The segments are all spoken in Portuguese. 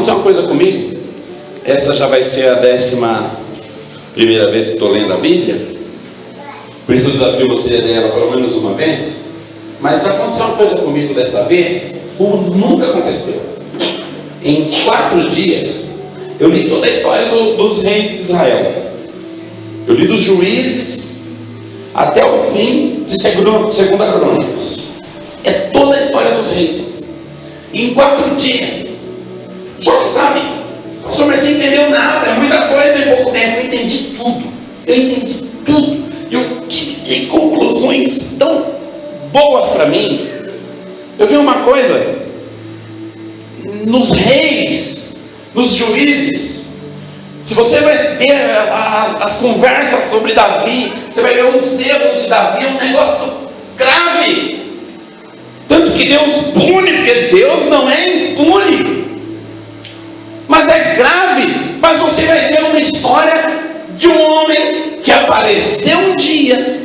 acontecer uma coisa comigo. Essa já vai ser a 11ª vez que estou lendo a Bíblia. Por isso eu desafio você a ler ela pelo menos uma vez. Mas aconteceu uma coisa comigo dessa vez, como nunca aconteceu. Em 4 dias, eu li toda a história dos reis de Israel. Eu li dos juízes até o fim de Segunda Crônicas. É toda a história dos reis. E em 4 dias. Só que sabe, pastor, mas você não entendeu nada, é muita coisa em pouco tempo. Eu entendi tudo. E eu tive conclusões tão boas para mim. Eu vi uma coisa nos reis, nos juízes. Se você vai ver as conversas sobre Davi, você vai ver os erros de Davi, um negócio grave. Tanto que Deus pune, porque Deus não é impune. Mas é grave. Mas você vai ver uma história de um homem que apareceu um dia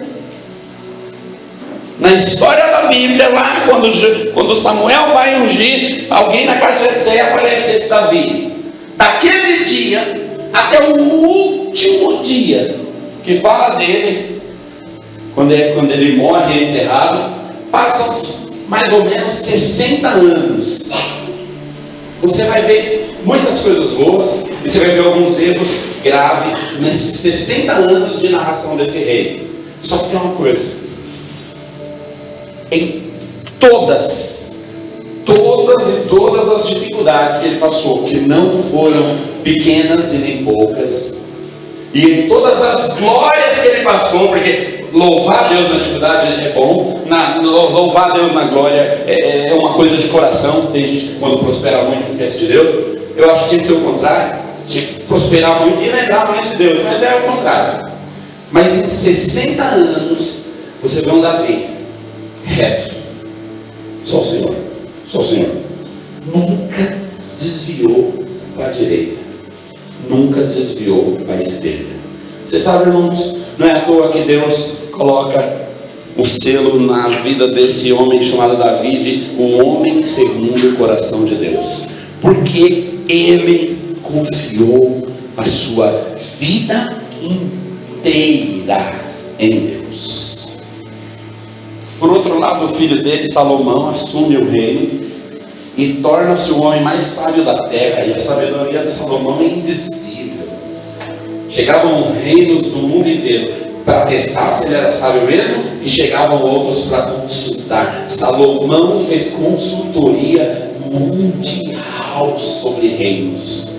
na história da Bíblia, lá quando Samuel vai ungir alguém na casa de Jessé, aparece esse Davi. Daquele dia até o último dia que fala dele, quando ele morre enterrado, passam mais ou menos 60 anos. Você vai ver muitas coisas boas e você vai ver alguns erros graves nesses 60 anos de narração desse rei. Só que tem uma coisa: em todas as dificuldades que ele passou, que não foram pequenas e nem poucas, e em todas as glórias que ele passou, porque louvar a Deus na dificuldade é bom, louvar a Deus na glória é uma coisa de coração. Tem gente que quando prospera muito esquece de Deus. Eu acho que tinha que ser o contrário, tinha que prosperar muito e lembrar mais de Deus, mas é o contrário. Mas em 60 anos você vê um Davi reto, só o Senhor, nunca desviou para a direita, nunca desviou para a esquerda. Você sabe, irmãos, não é à toa que Deus coloca o selo na vida desse homem chamado Davi, de o homem segundo o coração de Deus, porque ele confiou a sua vida inteira em Deus. Por outro lado, o filho dele, Salomão, assume o reino e torna-se o homem mais sábio da terra, e a sabedoria de Salomão é indizível. Chegavam reinos do mundo inteiro para testar se ele era sábio mesmo, e chegavam outros para consultar. Salomão fez consultoria mundial sobre reinos.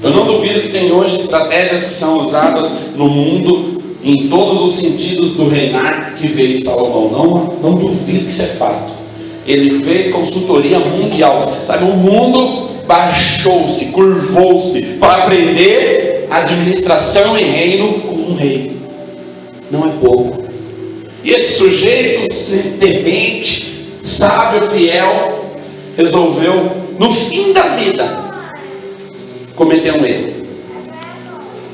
Eu não duvido que tem hoje estratégias que são usadas no mundo, em todos os sentidos do reinar, que veio de Salomão. Não duvido que isso é fato. Ele fez consultoria mundial. Sabe, o mundo baixou-se, curvou-se para aprender administração e reino com um rei. Não é pouco. E esse sujeito, temente, sábio, fiel, resolveu, no fim da vida, cometer um erro.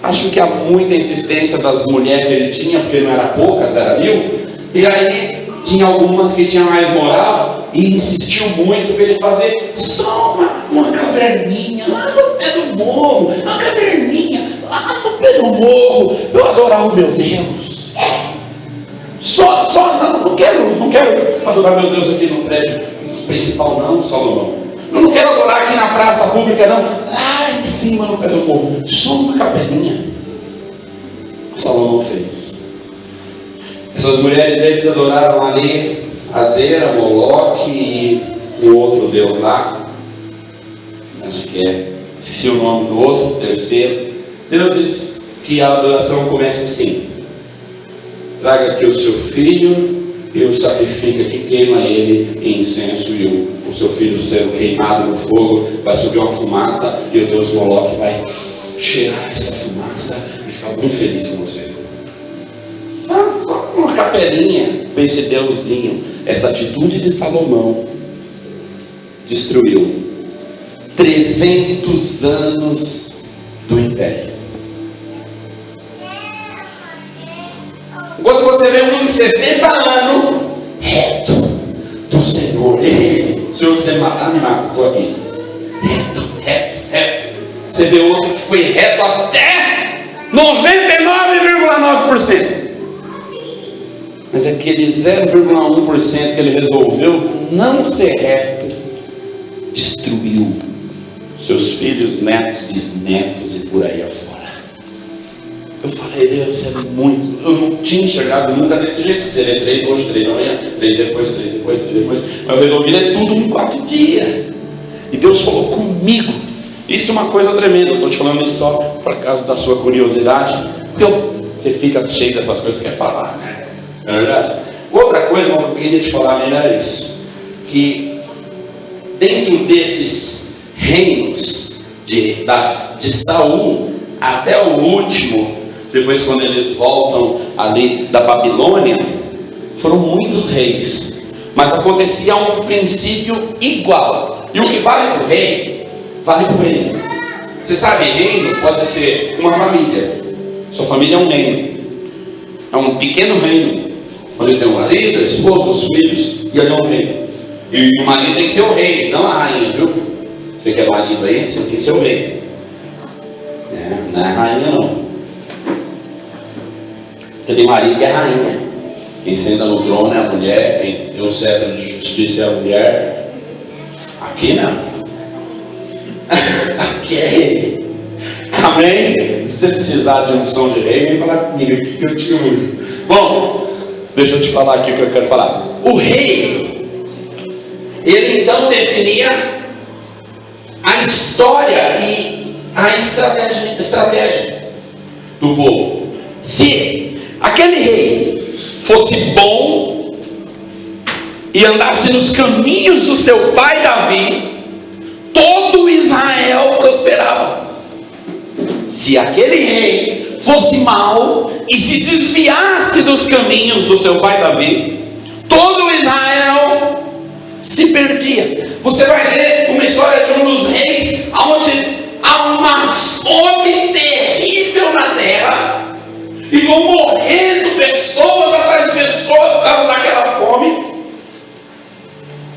Acho que há muita insistência das mulheres que ele tinha, porque não era poucas, era 1000. E aí tinha algumas que tinham mais moral e insistiu muito para ele fazer só uma caverninha lá no pé do morro, uma caverninha lá no pé do morro, eu adorar o meu Deus. Não quero adorar meu Deus aqui no prédio principal não, Salomão. Eu não quero adorar aqui na praça pública não, lá em cima no pé do morro, só uma capelinha. Salomão fez. Essas mulheres deles adoraram ali Azera, Moloque e o outro deus lá, acho que esqueci o nome do outro, terceiro. Deuses que a adoração começa assim: traga aqui o seu filho e o sacrifica que queima ele em incenso, e o seu filho sendo queimado no fogo, vai subir uma fumaça e o deus Moloque vai cheirar essa fumaça e ficar muito feliz com você. Só uma capelinha com esse deusinho. Essa atitude de Salomão destruiu 300 anos do império. Enquanto você vê um de 60 anos reto do Senhor, se o Senhor quiser me matar, me mata, estou aqui. Reto. Você vê outro que foi reto até 99,9%. Mas aquele 0,1% que ele resolveu não ser reto, destruiu seus filhos, netos, bisnetos e por aí afora. Eu falei, Deus, é muito. Eu não tinha enxergado nunca desse jeito. Você lê 3 hoje, 3 amanhã, 3 depois, 3 depois, 3 depois. Mas eu resolvi ler tudo em 4 dias. E Deus falou comigo. Isso é uma coisa tremenda. Eu estou te falando isso só por causa da sua curiosidade. Porque você fica cheio dessas coisas que quer falar, né? Não é verdade? Outra coisa que eu queria te falar mesmo era isso. Que dentro desses reinos de Saul até o último, depois quando eles voltam ali da Babilônia, foram muitos reis, mas acontecia um princípio igual. E o que vale para o rei, vale para o reino. Você sabe, reino pode ser uma família. Sua família é um reino, é um pequeno reino, onde tem o marido, a esposa, os filhos, e ali é um reino. E o marido tem que ser o rei, não a rainha, viu? Você que é marido aí, você tem que ser o rei. Não é rainha não. Porque tem marido que é rainha. Quem senta no trono é a mulher, quem tem o cetro de justiça é a mulher. Aqui não. Aqui é rei. Amém? Se você precisar de unção de rei, vem falar comigo aqui que eu te uso. Bom, deixa eu te falar aqui o que eu quero falar. O rei, ele então definia a história e a estratégia do povo. Se aquele rei fosse bom e andasse nos caminhos do seu pai Davi, todo Israel prosperava. Se aquele rei fosse mau e se desviasse dos caminhos do seu pai Davi, todo Israel se perdia. Você vai ler uma história de um dos reis onde há uma fome terrível na terra e vão morrendo pessoas atrás de pessoas por causa daquela fome.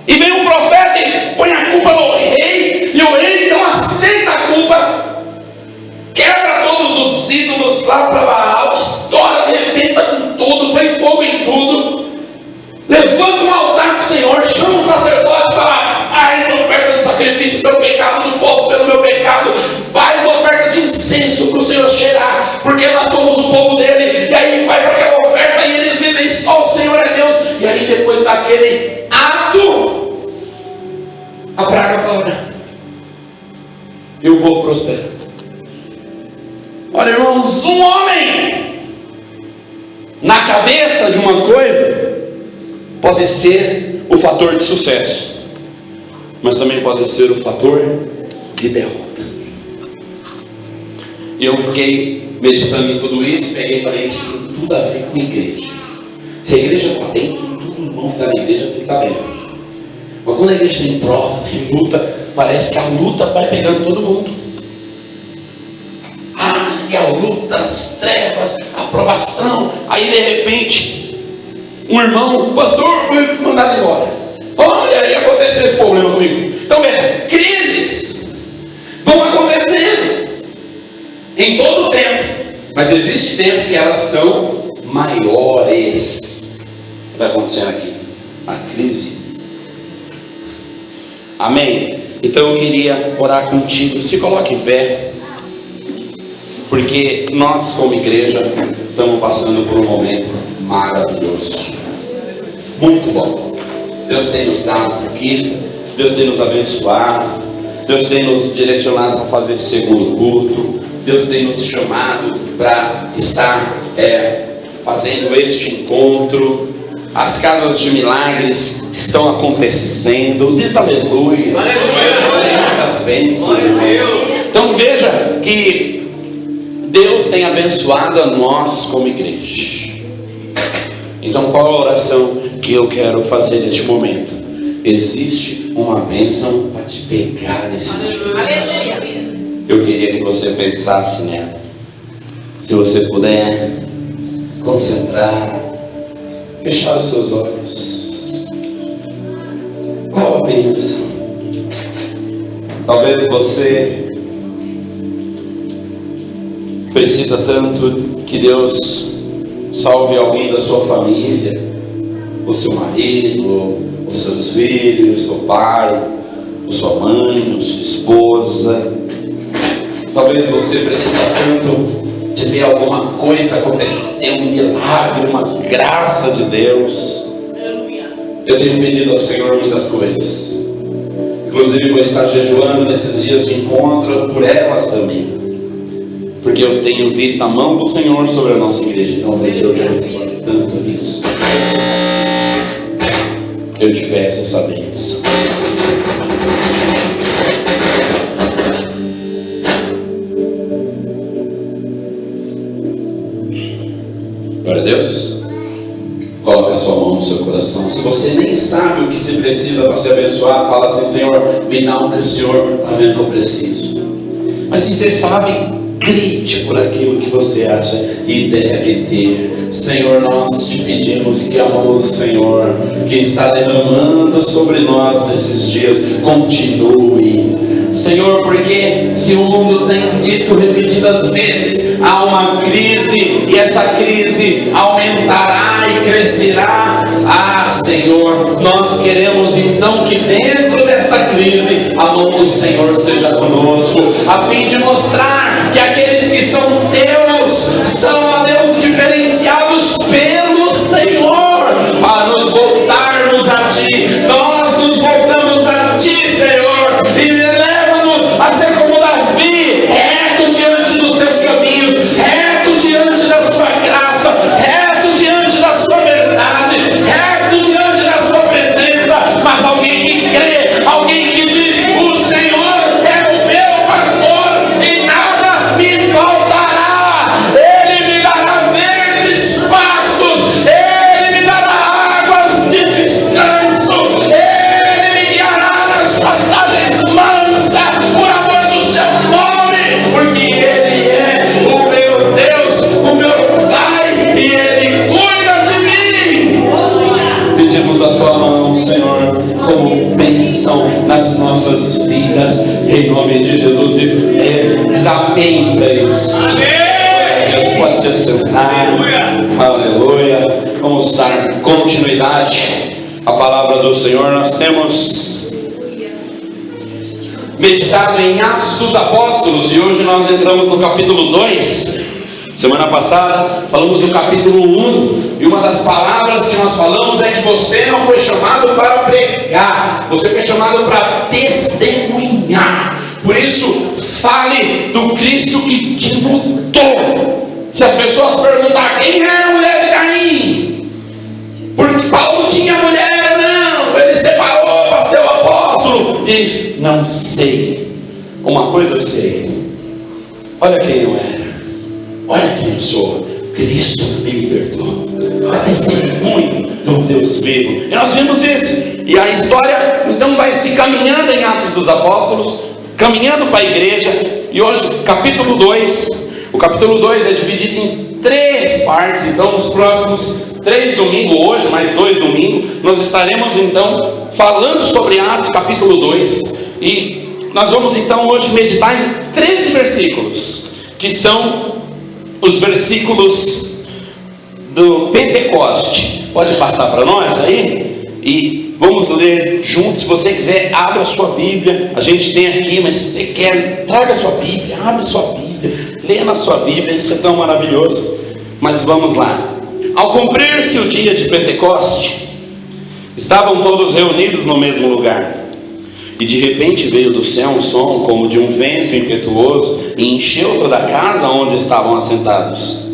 E vem um profeta e põe a culpa no rei, e o rei não aceita a culpa, quebra todos os ídolos lá para Baal, estoura, arrebenta com tudo, põe fogo em tudo, levanta um altar para o Senhor, chama um sacerdote e fala: faz oferta de sacrifício pelo pecado do povo, pelo meu pecado, faz oferta de incenso para o Senhor cheirar, porque nós somos o povo dele. E aí faz aquela oferta e eles dizem: só o Senhor é Deus. E aí depois daquele ato, a praga para e o povo prospera. Olha, irmãos, um homem na cabeça de uma coisa pode ser o fator de sucesso, mas também pode ser o fator de derrota. E eu fiquei meditando em tudo isso, peguei e falei: isso tem tudo a ver com a igreja. Se a igreja está bem, todo mundo que está na igreja tem que estar bem. Mas quando a igreja tem prova, tem luta, parece que a luta vai pegando todo mundo. E a luta, as trevas, a aprovação. Aí de repente, um irmão, pastor, foi mandado embora. Olha, aí aconteceu esse problema comigo. Então veja, crises vão acontecendo em todo o tempo, mas existe tempo que elas são maiores. O que está acontecendo aqui? A crise. Amém? Então eu queria orar contigo. Se coloque em pé, porque nós como igreja estamos passando por um momento maravilhoso, muito bom. Deus tem nos dado conquista, Deus tem nos abençoado, Deus tem nos direcionado para fazer esse segundo culto, Deus tem nos chamado para estar fazendo este encontro. As casas de milagres estão acontecendo. Diz aleluia. As bênçãos, irmãos. Então veja que Deus tem abençoado a nós como igreja. Então qual a oração que eu quero fazer neste momento? Existe uma bênção para te pegar nesses dias. Eu queria que você pensasse nela. Se você puder concentrar, fechar os seus olhos. Qual a bênção? Talvez você precisa tanto que Deus salve alguém da sua família, o seu marido, os seus filhos, o pai, a sua mãe, a sua esposa. Talvez você precisa tanto de ver alguma coisa acontecer, um milagre, uma graça de Deus. Eu tenho pedido ao Senhor muitas coisas, inclusive vou estar jejuando nesses dias de encontro por elas também, porque eu tenho visto a mão do Senhor sobre a nossa igreja. Então, Senhor, eu abençoe tanto nisso. Eu te peço essa bênção. Glória a Deus. Coloca a sua mão no seu coração. Se você nem sabe o que se precisa para ser abençoado, fala assim: Senhor, me dá o que o Senhor está vendo que eu preciso. Mas se você sabe, grite por aquilo que você acha e deve ter. Senhor, nós te pedimos que a mão do Senhor, que está derramando sobre nós nesses dias, continue. Senhor, porque se o mundo tem dito repetidas vezes, há uma crise e essa crise aumentará e crescerá. Senhor, nós queremos então que dentro desta crise a mão do Senhor seja conosco, a fim de mostrar que aqueles que são teus são, ó Deus, diferenciados pelo Senhor, para nos voltarmos a Ti. Nós nos voltamos a Ti, Senhor, e leva-nos a ser como Davi, reto diante dos seus caminhos, reto diante da sua graça, reto diante da sua verdade, reto diante da sua presença. Mas alguém que crê, alguém que diz: o Senhor é o meu pastor e nada me faltará. Ele me dará verdes pastos, Ele me dará águas de descanso, Ele me guiará nas pastagens mansas, por amor do seu nome, porque Ele é o meu Deus, o meu Pai, e Ele cuida de mim. Pedimos a Tua mão, Senhor, como bênção nas nossas vidas, em nome de Jesus. Diz amém para isso. Deus pode se sentar. Aleluia. Vamos dar continuidade à palavra do Senhor. Nós temos meditado em Atos dos Apóstolos e hoje nós entramos no capítulo 2. Semana passada falamos do capítulo 1 e uma das palavras que nós falamos é que você não foi chamado para pregar, você foi chamado para testemunhar. Por isso, fale do Cristo que te mudou. Se as pessoas perguntarem: quem é a mulher de Caim? Porque Paulo tinha mulher? Não, ele separou para ser o apóstolo. Diz: não sei. Uma coisa eu sei: olha quem eu era, olha quem eu sou. Cristo me libertou. É testemunho do Deus vivo. E nós vimos isso. E a história então vai se caminhando em Atos dos Apóstolos, caminhando para a igreja. E hoje, capítulo 2. O capítulo 2 é dividido em 3 partes. Então nos próximos 3 domingos, hoje mais 2 domingos, nós estaremos então falando sobre Atos capítulo 2. E nós vamos então hoje meditar em 13 versículos, que são os versículos do Pentecoste. Pode passar para nós aí? E vamos ler juntos. Se você quiser, abra a sua Bíblia. A gente tem aqui, mas se você quer, traga a sua Bíblia, abre a sua Bíblia, leia na sua Bíblia. Isso é tão maravilhoso. Mas vamos lá. Ao cumprir-se o dia de Pentecoste, estavam todos reunidos no mesmo lugar. E de repente veio do céu um som como de um vento impetuoso e encheu toda a casa onde estavam assentados.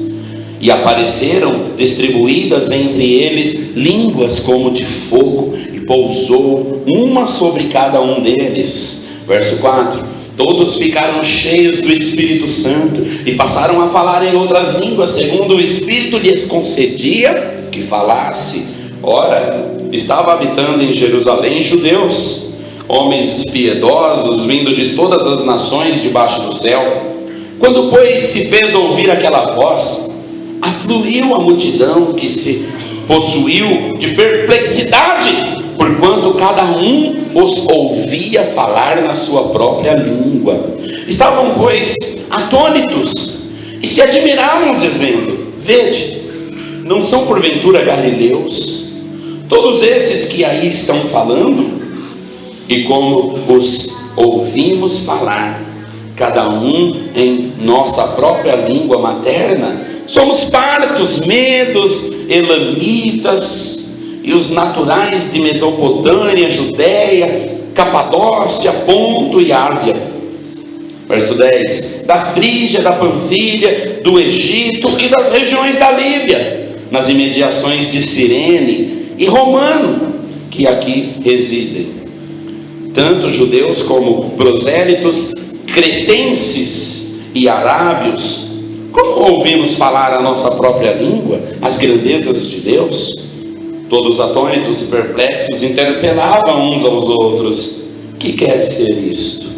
E apareceram distribuídas entre eles línguas como de fogo, e pousou uma sobre cada um deles. Verso 4: todos ficaram cheios do Espírito Santo e passaram a falar em outras línguas, segundo o Espírito lhes concedia que falasse. Ora, estava habitando em Jerusalém judeus, homens piedosos, vindo de todas as nações debaixo do céu. Quando, pois, se fez ouvir aquela voz, afluiu a multidão, que se possuiu de perplexidade, porquanto cada um os ouvia falar na sua própria língua. Estavam, pois, atônitos e se admiravam, dizendo: vede, não são porventura galileus todos esses que aí estão falando? E como os ouvimos falar, cada um em nossa própria língua materna, somos partos, medos, elamitas, e os naturais de Mesopotâmia, Judéia, Capadócia, Ponto e Ásia. Verso 10: da Frígia, da Panfilha, do Egito e das regiões da Líbia, nas imediações de Cirene e Romano, que aqui residem, tanto judeus como prosélitos, cretenses e arábios. Como ouvimos falar a nossa própria língua, as grandezas de Deus? Todos atônitos e perplexos interpelavam uns aos outros: que quer ser isto?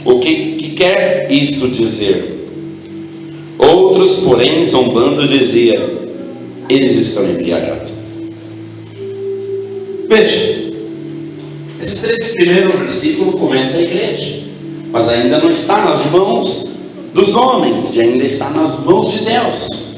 O que quer isto dizer? Outros, porém, zombando, diziam: eles estão embriagados. Veja, esses 13 primeiros versículos começam a igreja, mas ainda não está nas mãos dos homens, e ainda está nas mãos de Deus.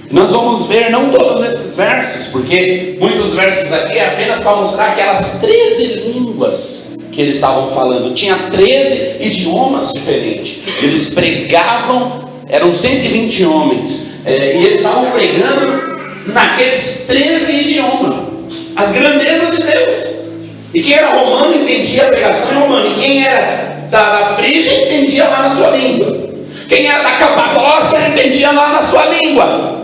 Nós vamos ver não todos esses versos, porque muitos versos aqui é apenas para mostrar aquelas 13 línguas que eles estavam falando. Tinha 13 idiomas diferentes. Eles pregavam, eram 120 homens, e eles estavam pregando naqueles 13 idiomas as grandezas de Deus. E quem era romano entendia a pregação em romano, e quem era da Frígia entendia lá na sua língua. Quem era da Capadócia entendia lá na sua língua.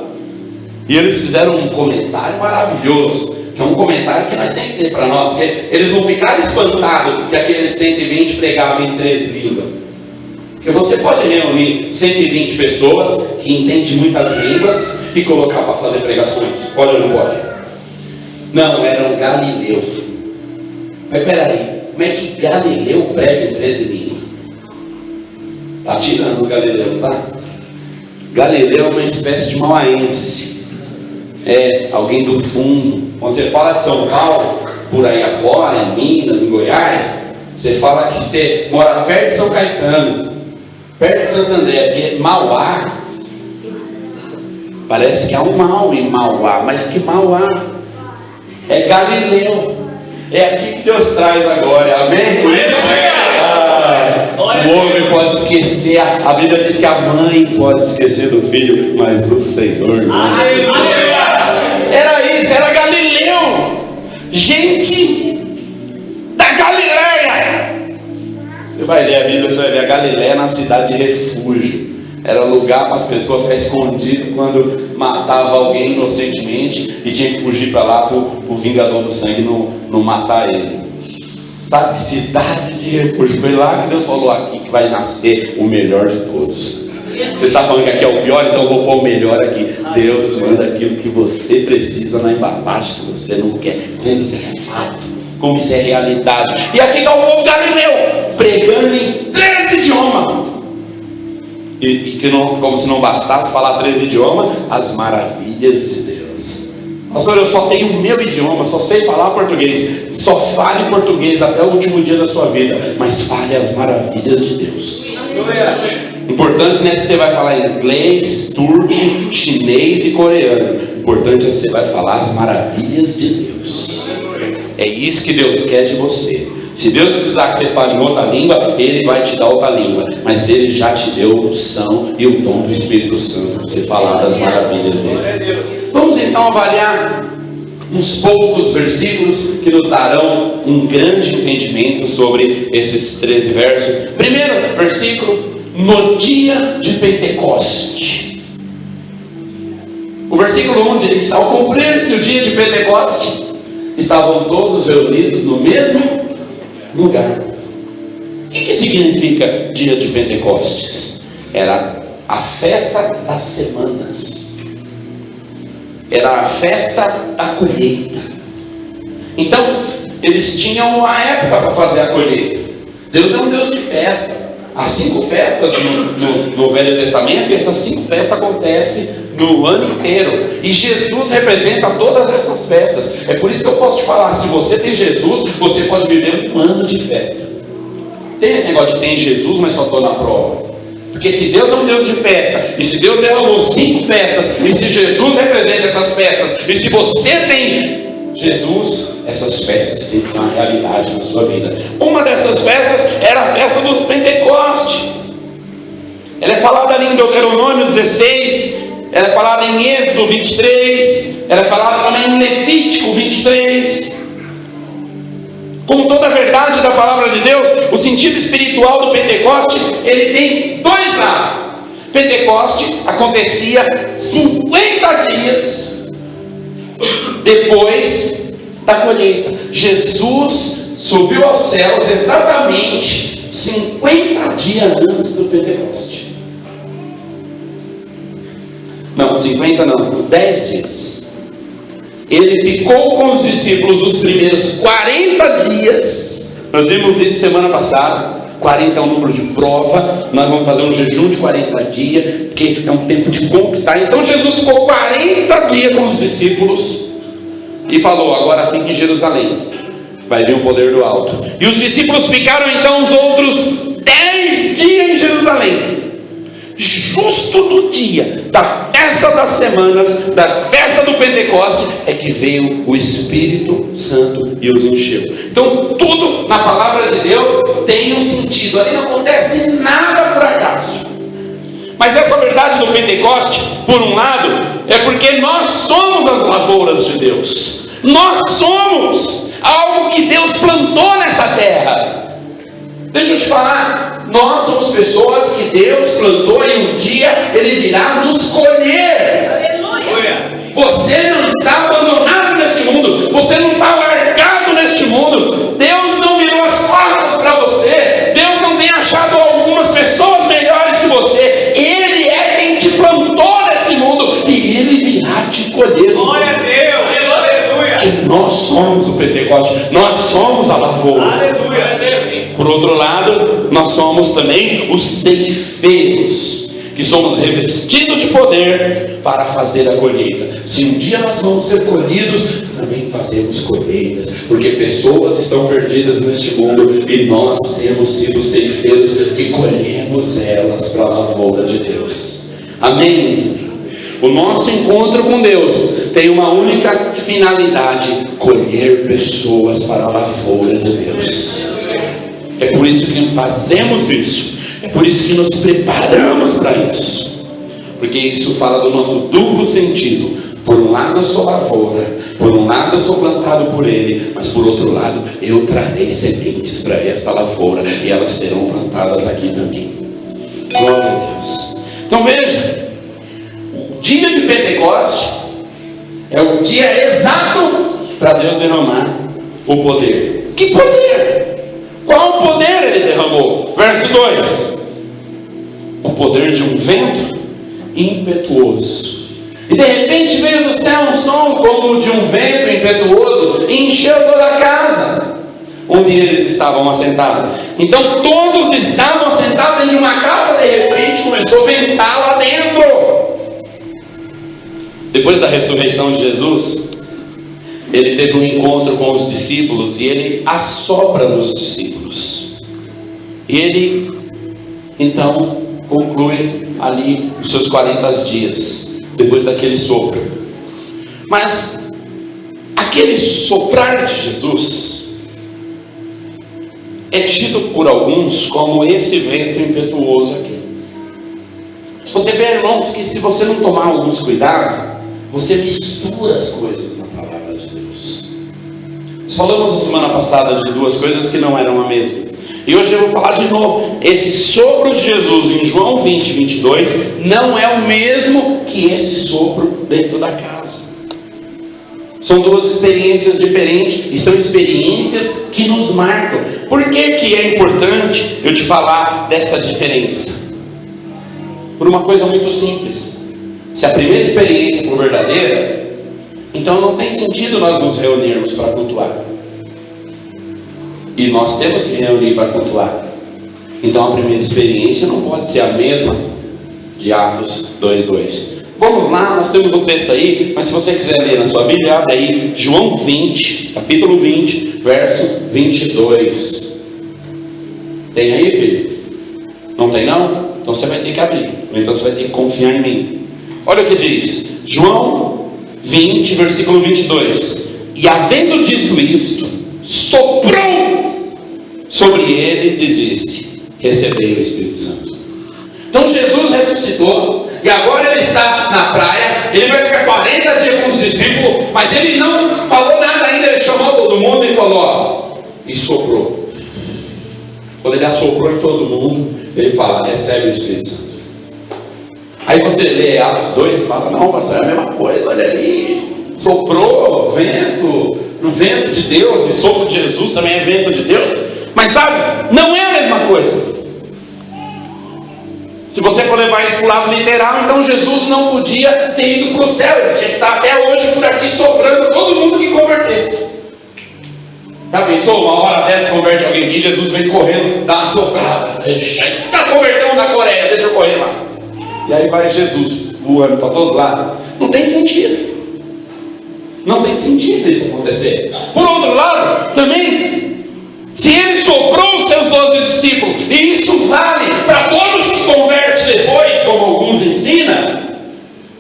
E eles fizeram um comentário maravilhoso, que é um comentário que nós temos que ter para nós, porque eles não ficaram espantados que aqueles 120 pregavam em 13 línguas. Porque você pode reunir 120 pessoas que entendem muitas línguas e colocar para fazer pregações. Pode ou não pode? Não, era um galileu. Mas peraí, como é que Galileu prega em 13 línguas? Está tirando os galileus, tá? Galileu é uma espécie de mauaense. É alguém do fundo. Quando você fala de São Paulo, por aí afora, em Minas, em Goiás, você fala que você mora perto de São Caetano, perto de Santo André, porque Mauá, parece que há um mal em Mauá, mas que Mauá é Galileu. É aqui que Deus traz agora, amém? O homem pode esquecer, a Bíblia diz que a mãe pode esquecer do filho, mas o Senhor não. Era isso, era Galileu, gente da Galileia. Você vai ler a Bíblia, você vai ver a Galileia na cidade de refúgio. Era lugar para as pessoas ficarem escondidas quando matava alguém inocentemente e tinha que fugir para lá para o vingador do sangue não matar ele. Sabe, cidade de refúgio. Foi lá que Deus falou: aqui que vai nascer o melhor de todos. Você está falando que aqui é o pior, então eu vou pôr o melhor aqui. Deus manda aquilo que você precisa na embalagem, que você não quer. Como isso é fato, como isso é realidade. E aqui está o povo galileu, pregando em 13 idiomas. E que não, como se não bastasse falar 13 idiomas, as maravilhas de Deus. Pastor, eu só tenho o meu idioma, só sei falar português. Só fale português até o último dia da sua vida, mas fale as maravilhas de Deus. Importante não é se você vai falar inglês, turco, chinês e coreano. Importante é se você vai falar as maravilhas de Deus. É isso que Deus quer de você. Se Deus precisar que você fale em outra língua, Ele vai te dar outra língua. Mas Ele já te deu a unção e o dom do Espírito Santo para você falar das maravilhas dele. Vamos então avaliar uns poucos versículos que nos darão um grande entendimento sobre esses 13 versos. Primeiro versículo: no dia de Pentecoste. O versículo 1 diz: ao cumprir-se o dia de Pentecoste, estavam todos reunidos no mesmo lugar. O que significa dia de Pentecostes? Era a festa das semanas. Era a festa da colheita. Então, eles tinham uma época para fazer a colheita. Deus é um Deus de festa. Há 5 festas no Velho Testamento, e essas 5 festas acontecem no ano inteiro. E Jesus representa todas essas festas. É por isso que eu posso te falar: se você tem Jesus, você pode viver um ano de festa. Tem esse negócio de tem Jesus, mas só estou na prova. Porque se Deus é um Deus de festa, e se Deus derramou 5 festas, e se Jesus representa essas festas, e se você tem Jesus, essas festas têm que ser uma realidade na sua vida. Uma dessas festas era a festa do Pentecoste. Ela é falada ali em Deuteronômio 16, ela é falada em Êxodo 23, ela é falada também em Levítico 23. Como toda a verdade da palavra de Deus, o sentido espiritual do Pentecoste, ele tem 2 lados. Pentecoste acontecia 50 dias depois da colheita. Jesus subiu aos céus exatamente 50 dias antes do Pentecoste. Não, 50 não, 10 dias. Ele ficou com os discípulos os primeiros 40 dias. Nós vimos isso semana passada. 40 é um número de prova. Nós vamos fazer um jejum de 40 dias, porque é um tempo de conquistar. Então Jesus ficou 40 dias com os discípulos e falou: agora fique em Jerusalém, vai vir o poder do alto. E os discípulos ficaram então os outros 10 dias em Jerusalém. Justo no dia da festa das semanas, da festa do Pentecoste, é que veio o Espírito Santo e os encheu. Então tudo na palavra de Deus tem um sentido. Ali não acontece nada por acaso. Mas essa verdade do Pentecoste, por um lado, é porque nós somos as lavouras de Deus. Nós somos algo que Deus plantou nessa terra. Deixa eu te falar, nós somos pessoas que Deus plantou e um dia Ele virá nos colher. Aleluia. Você não está abandonado neste mundo, você não está largado neste mundo. Deus não virou as costas para você, Deus não tem achado algumas pessoas melhores que você. Ele é quem te plantou nesse mundo e Ele virá te colher. Glória a Deus, aleluia. Porque nós somos o Pentecoste, nós somos a lavoura. Aleluia. Por outro lado, nós somos também os ceifeiros, que somos revestidos de poder para fazer a colheita. Se um dia nós vamos ser colhidos, também fazemos colheitas, porque pessoas estão perdidas neste mundo e nós temos sido ceifeiros que colhemos elas para a lavoura de Deus. Amém? O nosso encontro com Deus tem uma única finalidade: colher pessoas para a lavoura de Deus. É por isso que fazemos isso. É por isso que nos preparamos para isso. Porque isso fala do nosso duplo sentido. Por um lado eu sou lavoura, por um lado eu sou plantado por Ele, mas por outro lado eu trarei sementes para esta lavoura e elas serão plantadas aqui também. Glória a Deus. Então veja, o dia de Pentecoste é o dia exato para Deus derramar o poder. Que poder? Qual o poder Ele derramou? Verso 2: o poder de um vento impetuoso. E de repente veio do céu um som como de um vento impetuoso e encheu toda a casa onde eles estavam assentados. Então todos estavam assentados dentro de uma casa. De repente começou a ventar lá dentro. Depois da ressurreição de Jesus, Ele teve um encontro com os discípulos e Ele assopra nos discípulos. E Ele, então, conclui ali os seus 40 dias, depois daquele sopro. Mas, aquele soprar de Jesus é tido por alguns como esse vento impetuoso aqui. Você vê, irmãos, que se você não tomar alguns cuidados, você mistura as coisas na palavra de Deus. Nós falamos na semana passada de 2 coisas que não eram a mesma. E hoje eu vou falar de novo. Esse sopro de Jesus em João 20, 22 não é o mesmo que esse sopro dentro da casa. São 2 experiências diferentes e são experiências que nos marcam. Por que que é importante eu te falar dessa diferença? Por uma coisa muito simples. Se a primeira experiência for verdadeira, então não tem sentido nós nos reunirmos para cultuar. E nós temos que reunir para cultuar. Então a primeira experiência não pode ser a mesma de Atos 2:2. Vamos lá, nós temos um texto aí, mas se você quiser ler na sua Bíblia, abre aí João 20, capítulo 20, verso 22. Tem aí, filho? Não tem não? Então você vai ter que abrir. Então você vai ter que confiar em mim. Olha o que diz. João 20, versículo 22. E havendo dito isto, soprou sobre eles e disse: recebei o Espírito Santo. Então Jesus ressuscitou. E agora ele está na praia. Ele vai ficar 40 dias com os discípulos. Mas ele não falou nada ainda. Ele chamou todo mundo e falou, ó, e soprou. Quando ele assoprou em todo mundo, ele fala: recebe o Espírito Santo. Aí você lê Atos 2 e fala: não, pastor, é a mesma coisa, olha aí. Soprou, vento, no vento de Deus, e sopro de Jesus também é vento de Deus. Mas sabe, não é a mesma coisa. Se você for levar isso para o lado literal, então Jesus não podia ter ido para o céu. Ele tinha que estar até hoje por aqui soprando todo mundo que convertesse. Já pensou, uma hora dessa converte alguém aqui, Jesus vem correndo, dá uma soprada. Está convertendo na Coreia, deixa eu correr lá. E aí vai Jesus voando para todo lado. Não tem sentido. Não tem sentido isso acontecer. Por outro lado, também, se ele soprou os seus 12 discípulos, e isso vale para todos que convertem depois, como alguns ensinam,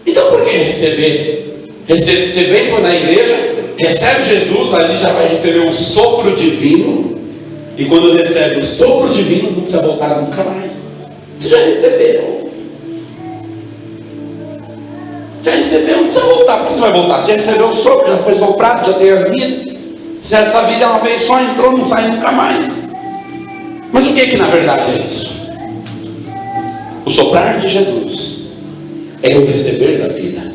então por que receber? Você vem na igreja, recebe Jesus, ali já vai receber um sopro divino, e quando recebe o sopro divino, não precisa voltar nunca mais. Você já recebeu. Já recebeu, não precisa voltar. Por que você vai voltar? Você já recebeu o sopro, já foi soprado, já tem a vida. Essa vida é uma vez só, entrou, não sai nunca mais. Mas o que na verdade é isso? O soprar de Jesus é o receber da vida.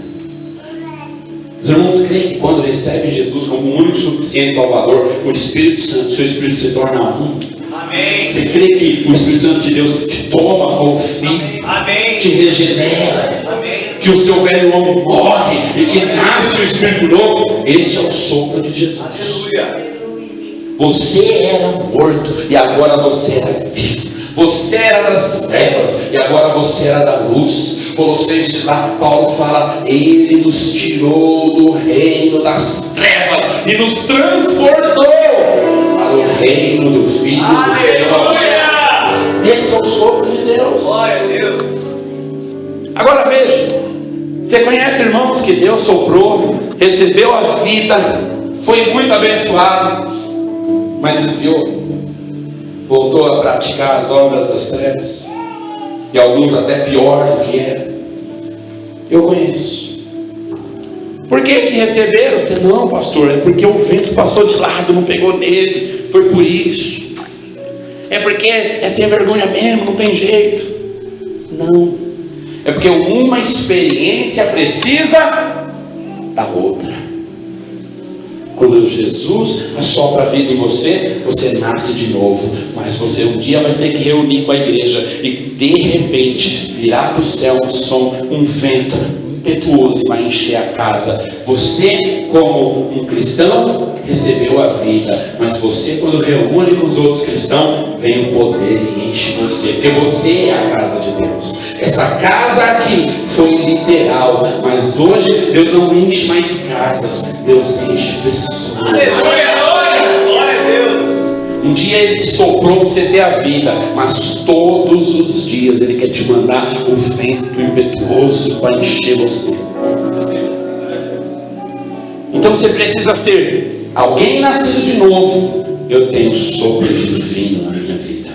Os irmãos creem que quando recebem Jesus como o único suficiente Salvador, o Espírito Santo, seu Espírito se torna um. Amém. Você crê que o Espírito Santo de Deus te toma como filho, amém, te regenera, amém, que o seu velho homem morre e que nasce o Espírito novo? Esse é o sopro de Jesus. aleluia. Você era morto e agora você era vivo. Você era das trevas e agora você era da luz. Colossenses lá, Paulo fala: ele nos tirou do reino das trevas e nos transportou para o reino do Filho do Senhor. Esse é o sopro de Deus. Glória a Deus. Agora veja, você conhece irmãos que Deus soprou, recebeu a vida, foi muito abençoado, mas desviou, voltou a praticar as obras das trevas, e alguns até pior do que era. Eu conheço. Por que receberam? Você, não, pastor, é porque o vento passou de lado, não pegou nele, foi por isso. É porque é sem vergonha mesmo, não tem jeito. Não, é porque uma experiência precisa da outra. Quando Jesus assopra a vida em você, você nasce de novo. Mas você um dia vai ter que reunir com a igreja, e de repente virá do céu um som, um vento impetuoso, e vai encher a casa. Você, como um cristão, recebeu a vida, mas você, quando reúne com os outros cristãos, vem o poder e enche você, porque você é a casa de Deus. Essa casa aqui foi literal, mas hoje Deus não enche mais casas, Deus enche pessoas. Aleluia, glória a Deus. Um dia Ele soprou para você ter a vida, mas todos os dias Ele quer te mandar o vento impetuoso para encher você. Então você precisa ser alguém nascido de novo. Eu tenho sopro divino na minha vida,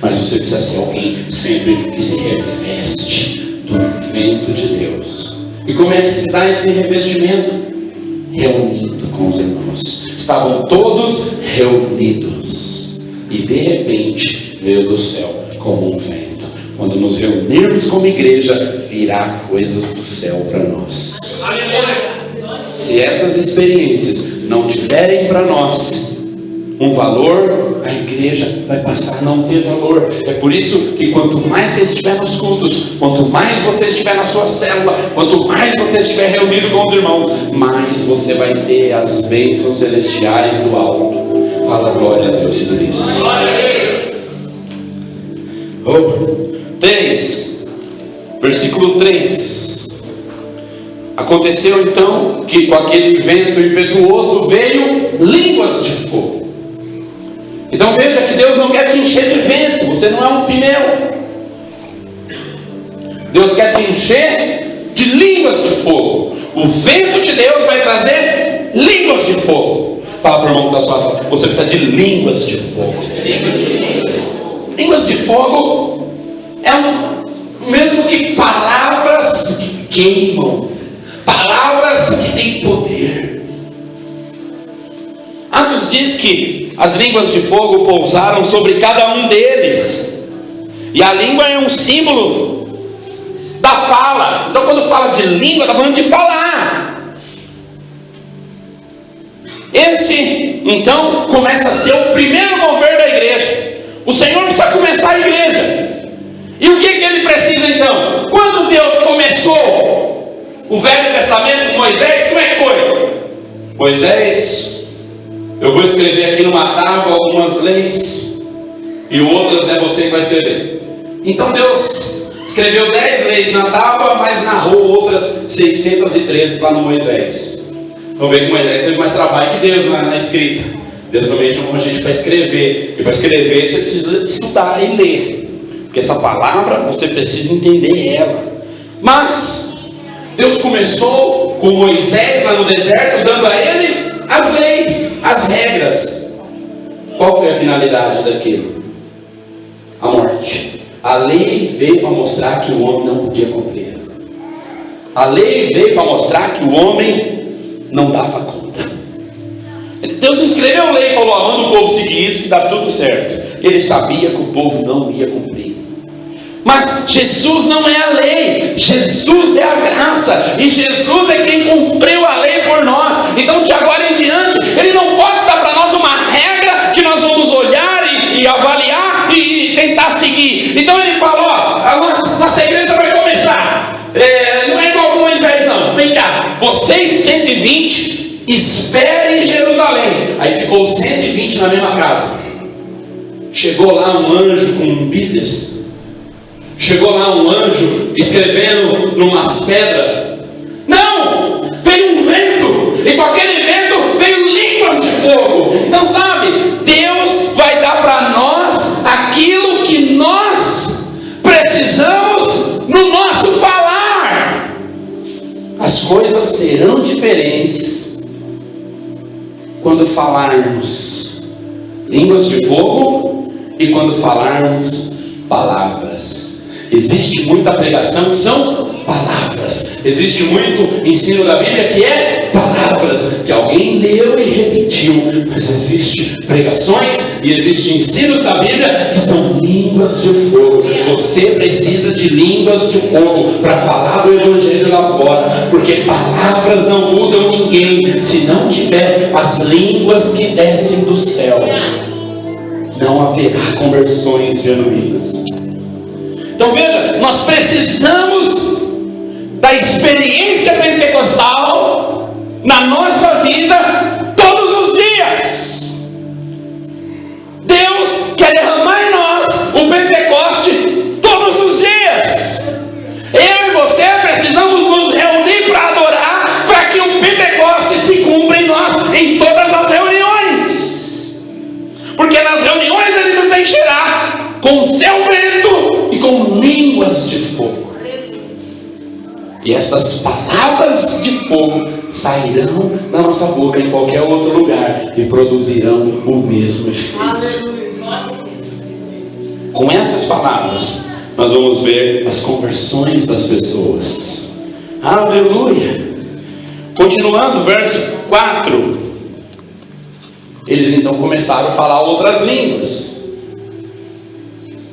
mas você precisa ser alguém sempre que se reveste do vento de Deus. E como é que se dá esse revestimento? Reunindo com os irmãos. Estavam todos reunidos, e de repente veio do céu como um vento. Quando nos reunirmos como igreja, virá coisas do céu para nós. Aleluia. Se essas experiências não tiverem para nós um valor, a igreja vai passar a não ter valor. É por isso que quanto mais você estiver nos cultos, quanto mais você estiver na sua célula, quanto mais você estiver reunido com os irmãos, mais você vai ter as bênçãos celestiais do alto. Fala glória a Deus por isso. Glória a Deus. 3, versículo 3. Aconteceu então que com aquele vento impetuoso veio línguas de fogo. Então veja que Deus não quer te encher de vento. Você não é um pneu. Deus quer te encher de línguas de fogo. O vento de Deus vai trazer línguas de fogo. Fala para o irmão que está sua frente, você precisa de línguas de fogo. Línguas de fogo é o mesmo que palavras que queimam, palavras que têm poder. Atos diz que as línguas de fogo pousaram sobre cada um deles, e a língua é um símbolo da fala. Então quando fala de língua, está falando de falar. Esse então começa a ser o primeiro mover da igreja. O Senhor precisa começar a igreja. E o que ele precisa então? Quando Deus começou o Velho Testamento com Moisés, como é que foi? Moisés, eu vou escrever aqui numa tábua algumas leis, e outras é você que vai escrever. Então Deus escreveu 10 leis na tábua, mas narrou outras 613 para Moisés. Vamos ver que Moisés teve mais trabalho que Deus na escrita. Deus também chamou a gente para escrever. E para escrever você precisa estudar e ler, porque essa palavra você precisa entender ela. Mas Deus começou com Moisés lá no deserto, dando a ele as leis, as regras. Qual foi a finalidade daquilo? A morte. A lei veio para mostrar que o homem não podia cumprir. A lei veio para mostrar que o homem não dava conta. Deus não escreveu a lei e falou: manda o povo seguir isso que dá tudo certo. Ele sabia que o povo não ia cumprir. Mas Jesus não é a lei, Jesus é a graça, e Jesus é quem cumpriu a lei por nós. Então de agora em diante Ele não pode dar para nós uma regra que nós vamos olhar e avaliar e tentar seguir. Então Ele falou: nossa igreja vai começar, não é igual Moisés não, vem cá, vocês 120 esperem em Jerusalém. Aí ficou 120 na mesma casa. Chegou lá um anjo com um bides. Chegou lá um anjo escrevendo numas pedras. Não! Veio um vento, e com aquele vento veio línguas de fogo. Então sabe, Deus vai dar para nós aquilo que nós precisamos no nosso falar. As coisas serão diferentes quando falarmos línguas de fogo e quando falarmos palavras. Existe muita pregação que são palavras. Existe muito ensino da Bíblia que é palavras, que alguém leu e repetiu. Mas existe pregações e existem ensinos da Bíblia que são línguas de fogo. Você precisa de línguas de fogo para falar do Evangelho lá fora, porque palavras não mudam ninguém se não tiver as línguas que descem do céu. Não haverá conversões genuínas. Então veja, nós precisamos da experiência pentecostal na nossa vida todos os dias. Deus quer derramar em nós o Pentecoste todos os dias. Eu e você precisamos nos reunir para adorar, para que o Pentecoste se cumpra em nós em todas as reuniões. Porque nas reuniões Ele nos encherá com o seu vento e com línguas de fogo. E essas palavras de fogo sairão da nossa boca em qualquer outro lugar e produzirão o mesmo efeito. Com essas palavras nós vamos ver as conversões das pessoas. Aleluia! Continuando, verso 4. Eles então começaram a falar outras línguas.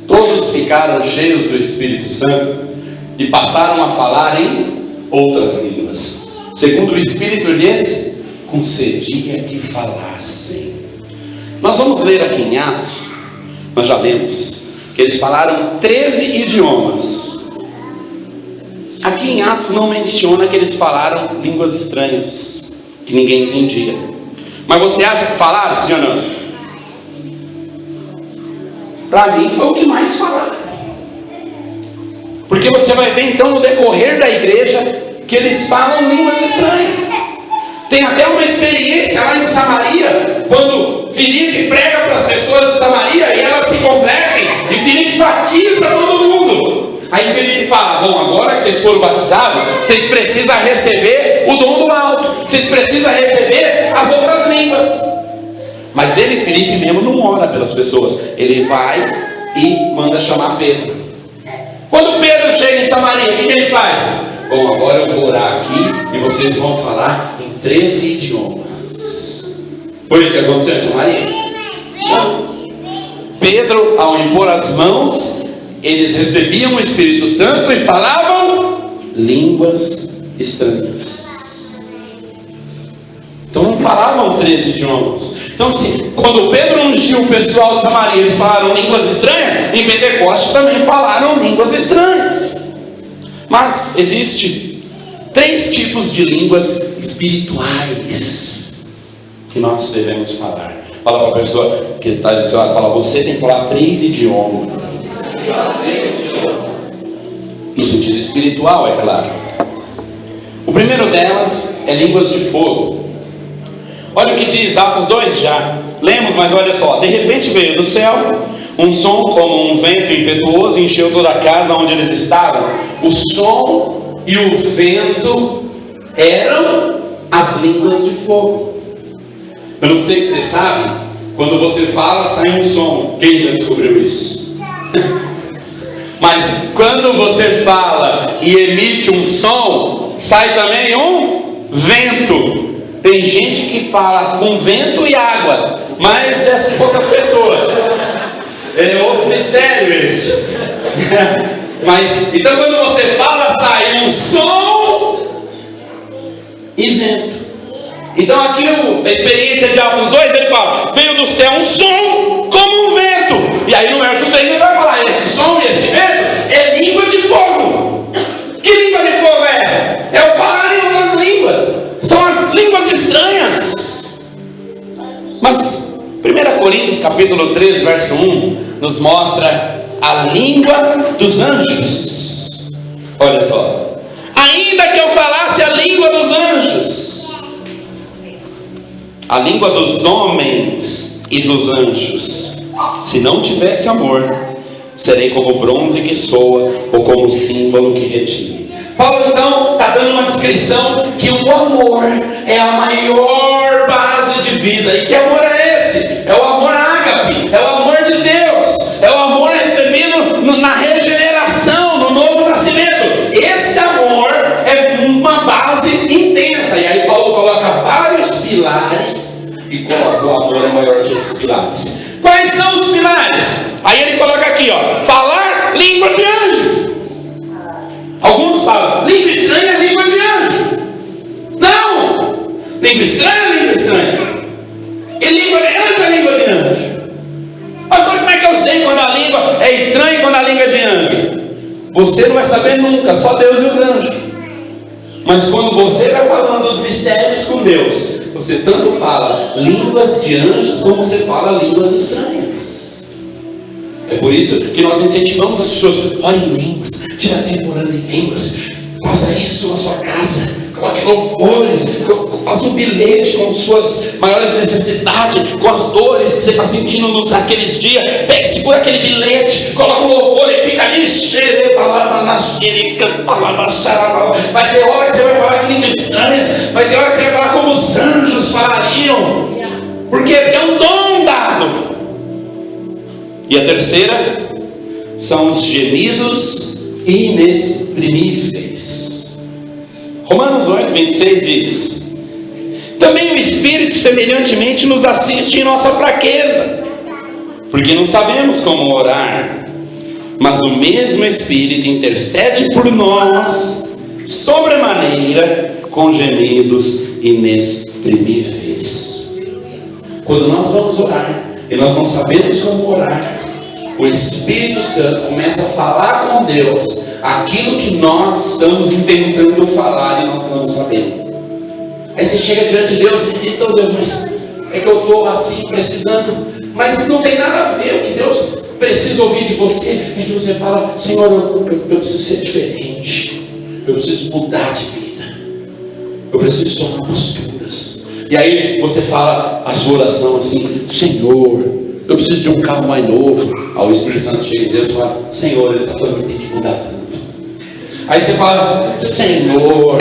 Todos ficaram cheios do Espírito Santo e passaram a falar em outras línguas, segundo o Espírito lhes concedia que falassem. Nós vamos ler aqui em Atos, nós já lemos, que eles falaram 13 idiomas. Aqui em Atos não menciona que eles falaram línguas estranhas, que ninguém entendia. Mas você acha que falaram, sim ou não? Para mim foi o que mais falaram. Porque você vai ver então no decorrer da igreja que eles falam línguas estranhas. Tem até uma experiência lá em Samaria, quando Filipe prega para as pessoas de Samaria e elas se convertem, e Filipe batiza todo mundo. Aí Felipe fala: bom, agora que vocês foram batizados, vocês precisam receber o dom do alto, vocês precisam receber as outras línguas. Mas ele, Felipe mesmo, não ora pelas pessoas. Ele vai e manda chamar Pedro. Quando Pedro chega em Samaria, o que ele faz? Bom, agora eu vou orar aqui e vocês vão falar em 13 idiomas. Foi isso que aconteceu em Samaria? Não. Pedro, ao impor as mãos, eles recebiam o Espírito Santo e falavam línguas estranhas. Então não falavam 13 idiomas. Então, quando Pedro ungiu o pessoal de Samaria, eles falaram línguas estranhas, em Pentecostes também falaram línguas estranhas. Mas existe 3 tipos de línguas espirituais que nós devemos falar. Fala para a pessoa que está do seu lado, fala: você tem que falar 3 idiomas. No sentido espiritual, é claro. O primeiro delas é línguas de fogo. Olha o que diz Atos 2, já lemos, mas olha só: de repente veio do céu um som como um vento impetuoso e encheu toda a casa onde eles estavam. O som e o vento eram as línguas de fogo. Eu não sei se você sabe, quando você fala sai um som. Quem já descobriu isso? Mas quando você fala e emite um som, sai também um vento. Tem gente que fala com vento e água, mas dessas poucas pessoas. É outro mistério esse. Mas, então quando você fala, sai um som e vento. Então aqui a experiência de Atos 2, ele fala: veio do céu um som como um vento. E aí no verso 3 ele vai falar: esse som e esse vento é língua de fogo. Que língua de fogo é essa? É o falar em outras línguas. São as línguas estranhas. Mas 1 Coríntios capítulo 3 verso 1 nos mostra a língua dos anjos. Olha só: ainda que eu falasse a língua dos anjos, a língua dos homens e dos anjos, se não tivesse amor, serei como bronze que soa ou como símbolo que retine. Paulo então está dando uma descrição que o amor é a maior base de vida. E que amor é esse? É o amor ágape, é o amor de Deus, é o amor recebido na regeneração, no novo nascimento. Esse amor é uma base intensa. E aí Paulo coloca vários pilares e coloca o amor é maior que esses pilares. Quais são os pilares? Aí ele coloca aqui, ó: falar língua de anjo. Alguns falam: língua estranha é língua de anjo. Não! Língua estranha é língua estranha. E língua de anjo é língua de anjo. Mas só como é que eu sei quando a língua é estranha e quando a língua é de anjo? Você não vai saber nunca, só Deus e os anjos. Mas quando você vai falando dos mistérios com Deus, você tanto fala línguas de anjos como você fala línguas estranhas. É por isso que nós incentivamos as pessoas: olhem em línguas, tira tempo orando em línguas, faça isso na sua casa, coloque louvores, faça um bilhete com suas maiores necessidades, com as dores que você está sentindo naqueles dias. Segura aquele bilhete, coloca um louvor e fica ali. Vai ter hora que você vai falar em línguas estranhas, vai ter hora que você vai falar como os anjos falariam. Por quê? Porque é um dom dado. E a terceira são os gemidos inexprimíveis. Romanos 8, 26 diz: também o Espírito semelhantemente nos assiste em nossa fraqueza, porque não sabemos como orar, mas o mesmo Espírito intercede por nós sobremaneira com gemidos inexprimíveis. Quando nós vamos orar e nós não sabemos como orar, o Espírito Santo começa a falar com Deus aquilo que nós estamos tentando falar e não estamos sabendo. Aí você chega diante de Deus e então: Deus, mas é que eu estou assim precisando. Mas não tem nada a ver. O que Deus precisa ouvir de você é que você fala: Senhor, eu preciso ser diferente, eu preciso mudar de vida, eu preciso tomar posturas. E aí você fala a sua oração assim: Senhor, eu preciso de um carro mais novo. Aí o Espírito Santo chega em Deus e fala: Senhor, ele está falando que tem que mudar tanto. Aí você fala: Senhor,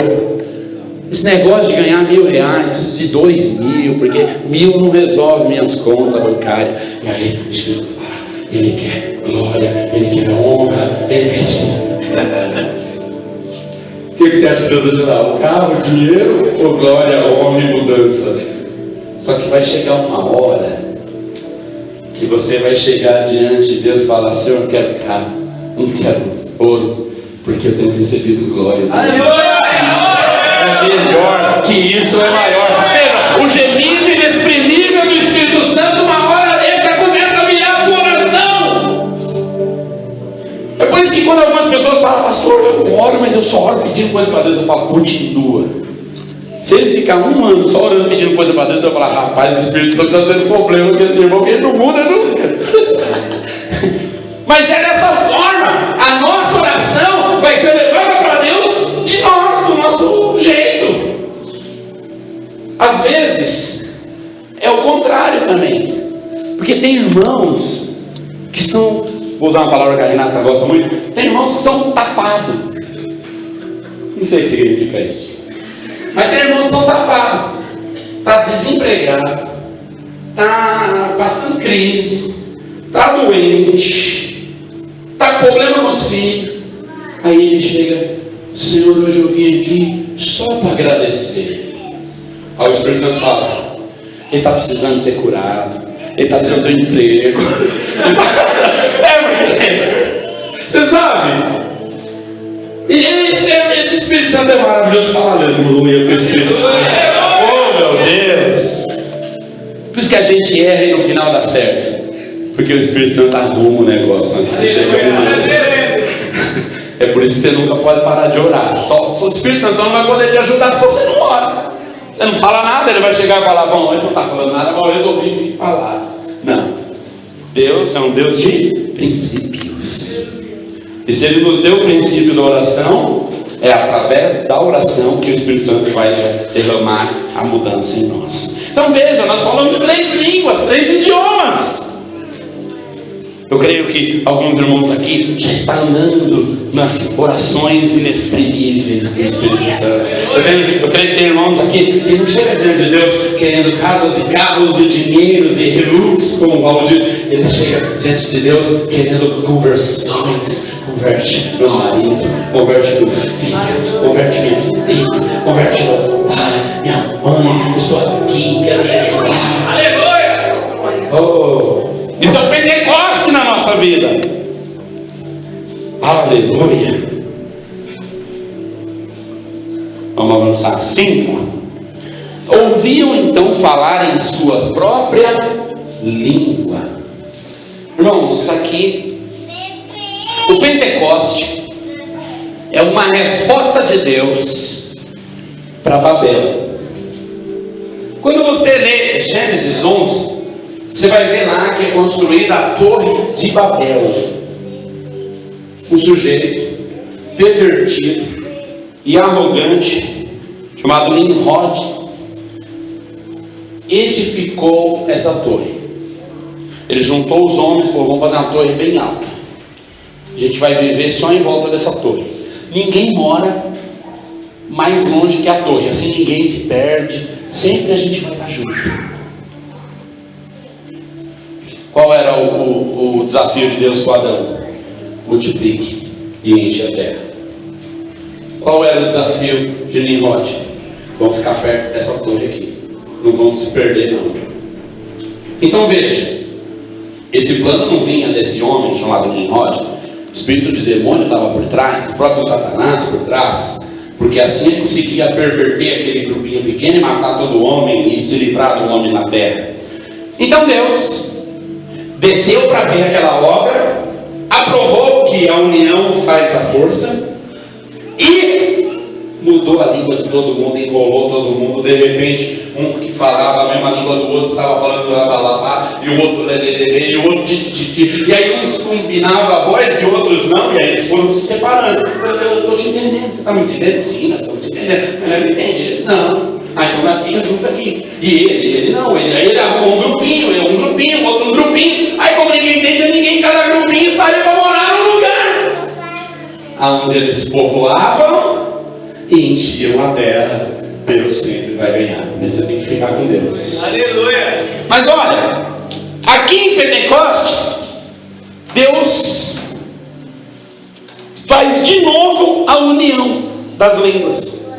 esse negócio de ganhar R$1.000, preciso de 2.000, porque 1.000 não resolve minhas contas bancárias. E aí o Espírito fala: Ele quer glória, Ele quer honra, Ele quer... O que você acha que Deus vai te dar? O carro, o dinheiro ou glória, honra e mudança? Só que vai chegar uma hora que você vai chegar diante de Deus e falar: Senhor, eu quero carro, não quero ouro, porque eu tenho recebido glória. É melhor que isso, é maior. Veja, o gemido inexprimível do Espírito Santo, uma hora ele já começa a virar a sua oração. É por isso que quando algumas pessoas falam: pastor, eu oro, mas eu só oro pedindo coisa para Deus, eu falo: continua. Se ele ficar 1 ano só orando pedindo coisa para Deus, eu vou falar: rapaz, o Espírito Santo está tendo problema com esse irmão, porque ele não muda nunca. Mas é dessa forma, a nossa oração vai ser levada para Deus de nós, do nosso jeito. Às vezes é o contrário também, porque tem irmãos que são, vou usar uma palavra que a Renata gosta muito, tem irmãos que são tapados. Não sei o que significa isso, mas tem irmãos que são tapados. Está desempregado, está passando crise, está doente, está com problema com os filhos. Aí ele chega: Senhor, hoje eu vim aqui só para agradecer. Aí o Espírito Santo fala: ele está precisando ser curado, ele está precisando de um emprego. Você sabe? E esse Espírito Santo é maravilhoso. Fala aleluia com o Espírito Santo. Oh meu Deus! Por isso que a gente erra e no final dá certo, porque o Espírito Santo arruma o negócio antes de chegar no Deus. É por isso que você nunca pode parar de orar. Só o Espírito Santo não vai poder te ajudar se você não ora. Você não fala nada, ele vai chegar e falar: bom, ele não está falando nada, mas eu resolvi vir falar. Não. Deus é um Deus de princípios. E se Ele nos deu o princípio da oração, é através da oração que o Espírito Santo vai derramar a mudança em nós. Então veja, nós falamos 3 línguas, 3 idiomas. Eu creio que alguns irmãos aqui já estão andando nas orações inexprimíveis do Espírito Santo. Eu creio que tem irmãos aqui que não chegam diante de Deus querendo casas e carros e dinheiros e relux, como o Paulo diz. Ele chega diante de Deus querendo conversões. Converte meu marido, converte meu filho, converte minha filha, converte meu pai, minha mãe. Estou aqui, quero jejuar. Aleluia! Oh, isso é o Pentecoste na nossa vida. Aleluia. Vamos avançar. 5. Ouviam então falar em sua própria língua. Irmãos, isso aqui, o Pentecoste é uma resposta de Deus para Babel. Quando você lê Gênesis 11, você vai ver lá que é construída a Torre de Babel. Um sujeito pervertido e arrogante, chamado Nimrod, edificou essa torre. Ele juntou os homens e falou: vamos fazer uma torre bem alta. A gente vai viver só em volta dessa torre. Ninguém mora mais longe que a torre, assim ninguém se perde. Sempre a gente vai estar junto. Qual era o desafio de Deus com Adão? Multiplique e enche a terra. Qual era o desafio de Nimrod? Vamos ficar perto dessa torre aqui. Não vamos se perder não. Então veja, esse plano não vinha desse homem chamado Nimrod. O espírito de demônio estava por trás, o próprio Satanás por trás, porque assim ele conseguia perverter aquele grupinho pequeno e matar todo homem e se livrar do homem na terra. Então Deus desceu para ver aquela obra, aprovou que a união faz a força e mudou a língua de todo mundo, enrolou todo mundo. De repente, um que falava a mesma língua do outro estava falando labalabá, e o outro lelelele, e o outro tititi, e aí uns combinavam a voz e outros não, e aí eles foram se separando. Eu estou te entendendo, você está me entendendo? Sim, nós estamos se entendendo, mas não entende? Não. Aí então nós fica junto aqui. E ele não, ele arrumou um grupinho, outro um grupinho. Aí como ninguém entende ninguém, cada grupinho sai para morar num lugar. aonde eles povoavam e enchiam a terra. Deus sempre vai ganhar. Você tem que ficar com Deus. Aleluia. Mas olha, aqui em Pentecostes, Deus faz de novo a união das línguas.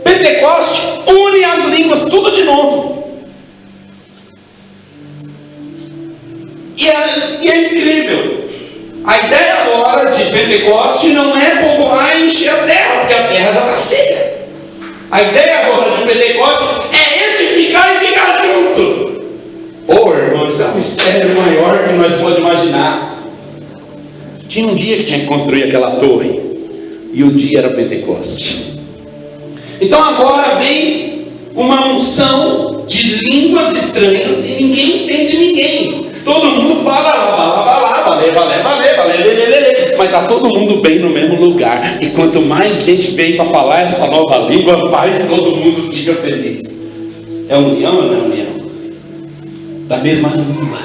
Pentecoste une as línguas, tudo de novo. E é incrível. A ideia agora de Pentecoste não é povoar e encher a terra, porque a terra já está cheia. A ideia agora de Pentecoste é edificar e ficar junto. Irmão, isso é um mistério maior que nós podemos imaginar. Tinha um dia que tinha que construir aquela torre, e o dia era Pentecoste. Então agora vem uma unção de línguas estranhas e ninguém entende ninguém. Todo mundo fala mas está todo mundo bem no mesmo lugar. E quanto mais gente vem para falar essa nova língua, mais todo mundo fica feliz. É união ou não é união? Da mesma língua,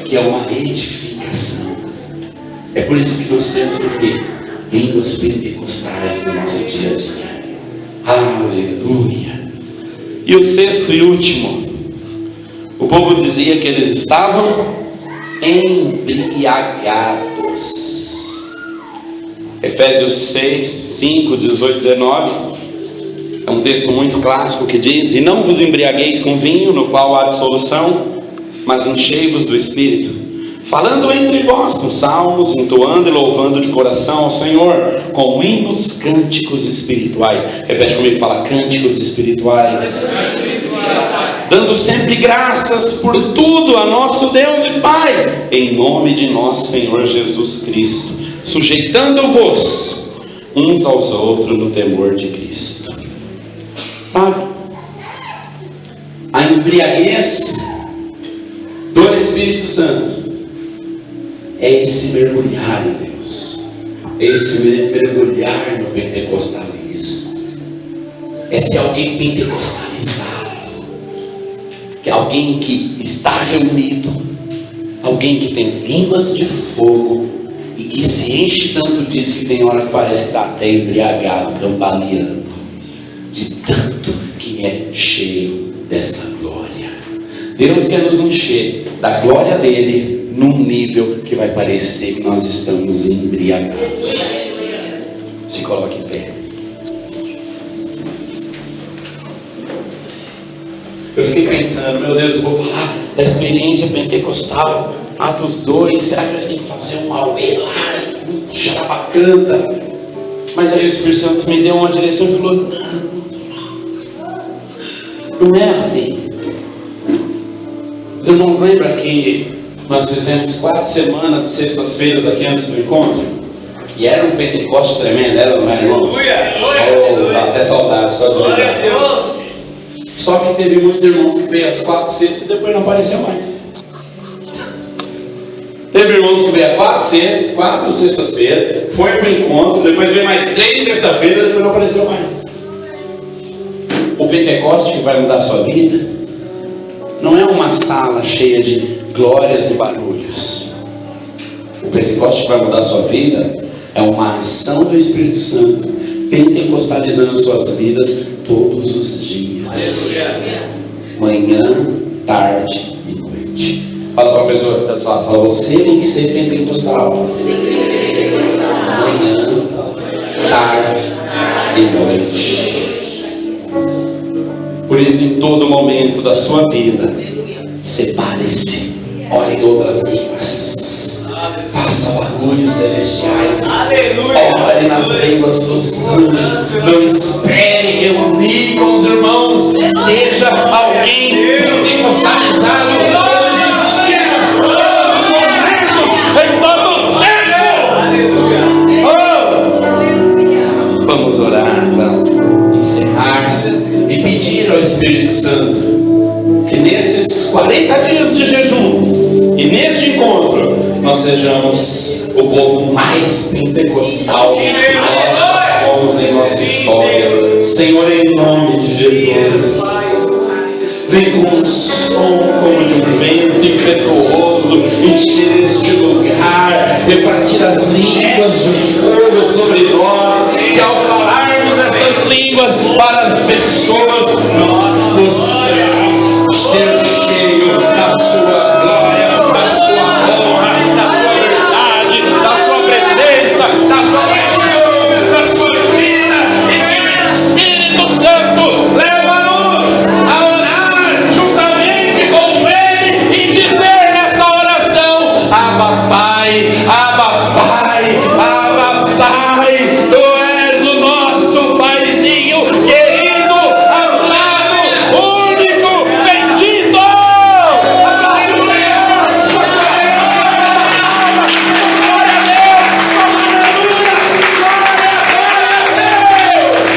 que é uma edificação. É por isso que nós temos que ter línguas pentecostais no nosso dia a dia. Aleluia. E o sexto e último, o povo dizia que eles estavam embriagados. Efésios 6, 5, 18, 19 é um texto muito clássico que diz: e não vos embriagueis com vinho, no qual há dissolução, mas enchei-vos do Espírito, falando entre vós com salmos, entoando e louvando de coração ao Senhor, com hinos, cânticos espirituais. Repete comigo, fala: cânticos espirituais. Dando sempre graças por tudo a nosso Deus e Pai, em nome de nosso Senhor Jesus Cristo, sujeitando-vos uns aos outros no temor de Cristo. Sabe? A embriaguez do Espírito Santo é esse mergulhar em Deus, é esse mergulhar no pentecostalismo, é ser alguém pentecostalizado, que é alguém que está reunido, alguém que tem línguas de fogo e que se enche tanto disso que tem hora que parece que está até embriagado, cambaleando, de tanto que é cheio dessa glória. Deus quer nos encher da glória dele num nível que vai parecer que nós estamos embriagados. Se coloque em pé. Eu fiquei pensando, meu Deus, eu vou falar da experiência pentecostal, Atos 2, será que nós temos que fazer um auê lá, xarabacanta? Mas aí o Espírito Santo me deu uma direção e falou: não é assim. Os irmãos lembram que nós fizemos 4 semanas de sextas-feiras aqui antes do encontro? E era um Pentecoste tremendo, era, não era, irmãos? Oh, dá até saudade, só de lembrar. Só que teve muitos irmãos que veio às 4 sextas e depois não apareceu mais. Teve irmãos que veio às 4 sextas-feiras, foi para o encontro, depois veio mais 3 sextas-feiras e depois não apareceu mais. O Pentecoste que vai mudar a sua vida não é uma sala cheia de glórias e barulhos. O Pentecoste que vai mudar a sua vida é uma ação do Espírito Santo pentecostalizando suas vidas todos os dias. Aleluia. Manhã, tarde e noite. Fala para a pessoa que está do seu lado, fala: você tem que ser pentecostal. Manhã, tarde e noite. Por isso, em todo momento da sua vida, separe-se, ore em outras línguas, faça barulhos celestiais, ore nas línguas dos anjos, não espere reunir com os irmãos, seja alguém pentecostalizado todos os dias, todos os momentos, em todo o tempo. Vamos orar para encerrar e pedir ao Espírito Santo que nesses 40 dias de jejum e neste encontro nós sejamos o povo mais pentecostal que nós já fomos em nossa história. Senhor, em nome de Jesus, vem com um som como de um vento impetuoso, encher este lugar, repartir as línguas de fogo línguas para as pessoas. Nós possamos ser cheios da sua glória, da sua honra, da sua verdade, da sua presença, da sua paixão, da sua vida, e que o Espírito Santo leva-nos a orar juntamente com Ele e dizer nessa oração: Abba Pai, Abba Pai, Abba Pai, Tu és o nosso Paizinho querido, amado, único, bendito. Aplauda o Senhor, você é glória a Deus, aleluia, glória a Deus.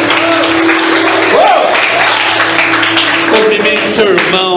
Cumprimente seu irmão.